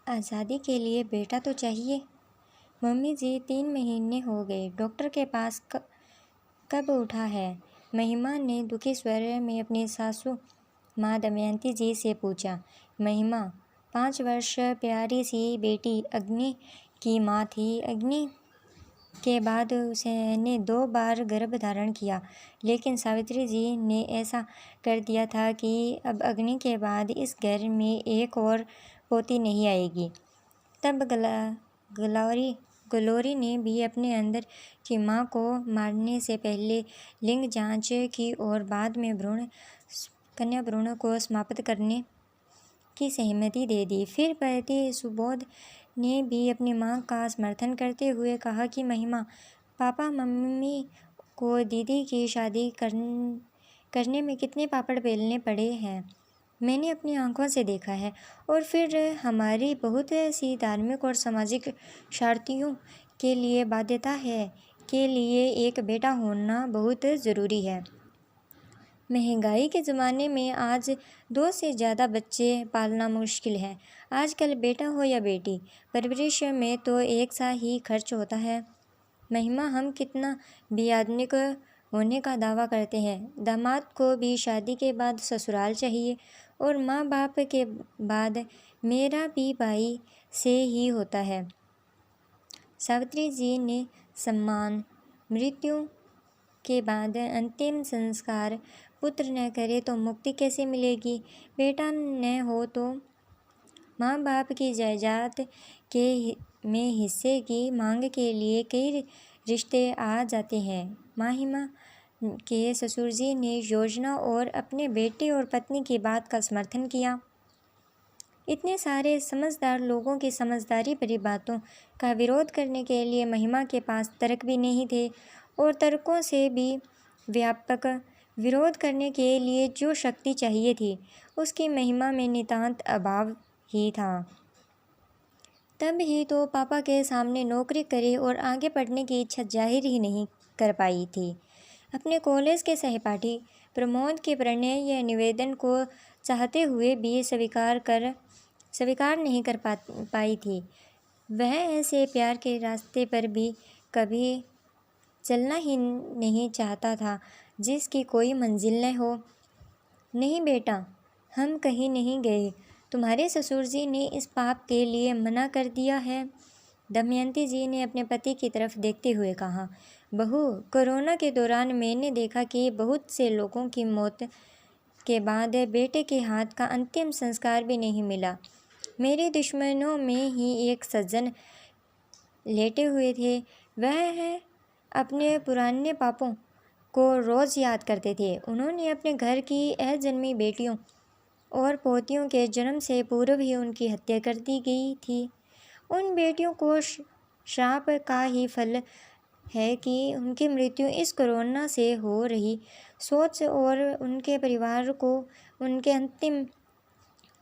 आज़ादी के लिए बेटा तो चाहिए। मम्मी जी 3 महीने हो गए, डॉक्टर के पास कब उठा है? महिमा ने दुखी स्वर में अपनी सासू माँ दमयंती जी से पूछा। महिमा 5 वर्ष प्यारी सी बेटी अग्नि की माँ थी। अग्नि के बाद उसने 2 बार गर्भ धारण किया, लेकिन सावित्री जी ने ऐसा कर दिया था कि अब अग्नि के बाद इस घर में एक और पोती नहीं आएगी। तब गलोरी ने भी अपने अंदर की माँ को मारने से पहले लिंग जांच की और बाद में कन्या भ्रूण को समाप्त करने की सहमति दे दी। फिर पति सुबोध ने भी अपनी मां का समर्थन करते हुए कहा कि महिमा, पापा मम्मी को दीदी की शादी करने में कितने पापड़ बेलने पड़े हैं, मैंने अपनी आंखों से देखा है। और फिर हमारी बहुत सी धार्मिक और सामाजिक शर्तियों के लिए बाध्यता है के लिए एक बेटा होना बहुत ज़रूरी है। महंगाई के ज़माने में आज 2 से ज़्यादा बच्चे पालना मुश्किल है। आजकल बेटा हो या बेटी, परवरिश में तो एक सा ही खर्च होता है। महिमा, हम कितना बेआदमिक होने का दावा करते हैं। दामाद को भी शादी के बाद ससुराल चाहिए और माँ बाप के बाद मेरा भी भाई से ही होता है। सावित्री जी ने सम्मान, मृत्यु के बाद अंतिम संस्कार पुत्र न करे तो मुक्ति कैसे मिलेगी? बेटा न हो तो माँ बाप की जायदाद में हिस्से की मांग के लिए कई रिश्ते आ जाते हैं। महिमा के ससुर जी ने योजना और अपने बेटे और पत्नी की बात का समर्थन किया। इतने सारे समझदार लोगों की समझदारी भरी बातों का विरोध करने के लिए महिमा के पास तर्क भी नहीं थे, और तर्कों से भी व्यापक विरोध करने के लिए जो शक्ति चाहिए थी, उसकी महिमा में नितांत अभाव ही था। तब ही तो पापा के सामने नौकरी करे और आगे पढ़ने की इच्छा जाहिर ही नहीं कर पाई थी। अपने कॉलेज के सहपाठी प्रमोद के प्रणय या निवेदन को चाहते हुए भी स्वीकार नहीं कर पाई थी। वह ऐसे प्यार के रास्ते पर भी कभी चलना ही नहीं चाहता था जिसकी कोई मंजिल न हो। नहीं बेटा, हम कहीं नहीं गए। तुम्हारे ससुर जी ने इस पाप के लिए मना कर दिया है। दमयंती जी ने अपने पति की तरफ देखते हुए कहा। बहू, कोरोना के दौरान मैंने देखा कि बहुत से लोगों की मौत के बाद बेटे के हाथ का अंतिम संस्कार भी नहीं मिला। मेरे दुश्मनों में ही एक सज्जन लेटे हुए थे। वह अपने पुराने पापों को रोज़ याद करते थे। उन्होंने अपने घर की अजन्मी बेटियों और पोतियों के जन्म से पूर्व ही उनकी हत्या कर दी गई थी। उन बेटियों को श्राप का ही फल है कि उनकी मृत्यु इस कोरोना से हो रही सोच, और उनके परिवार को उनके अंतिम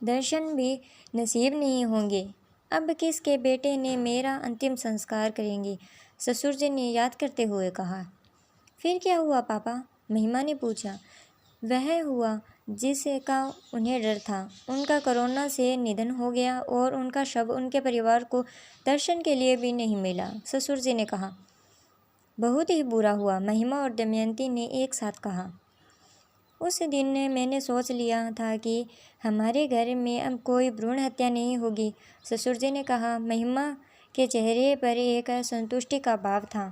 दर्शन भी नसीब नहीं होंगे। अब किसके बेटे ने मेरा अंतिम संस्कार करेंगे? ससुर जी ने याद करते हुए कहा। फिर क्या हुआ पापा? महिमा ने पूछा। वह हुआ जिसका उन्हें डर था। उनका कोरोना से निधन हो गया और उनका शव उनके परिवार को दर्शन के लिए भी नहीं मिला। ससुर जी ने कहा। बहुत ही बुरा हुआ, महिमा और दमयंती ने एक साथ कहा। उस दिन मैंने सोच लिया था कि हमारे घर में अब कोई भ्रूण हत्या नहीं होगी, ससुर जी ने कहा। महिमा के चेहरे पर एक संतुष्टि का भाव था।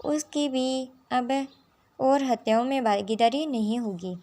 उसकी भी अब और हत्याओं में भागीदारी नहीं होगी।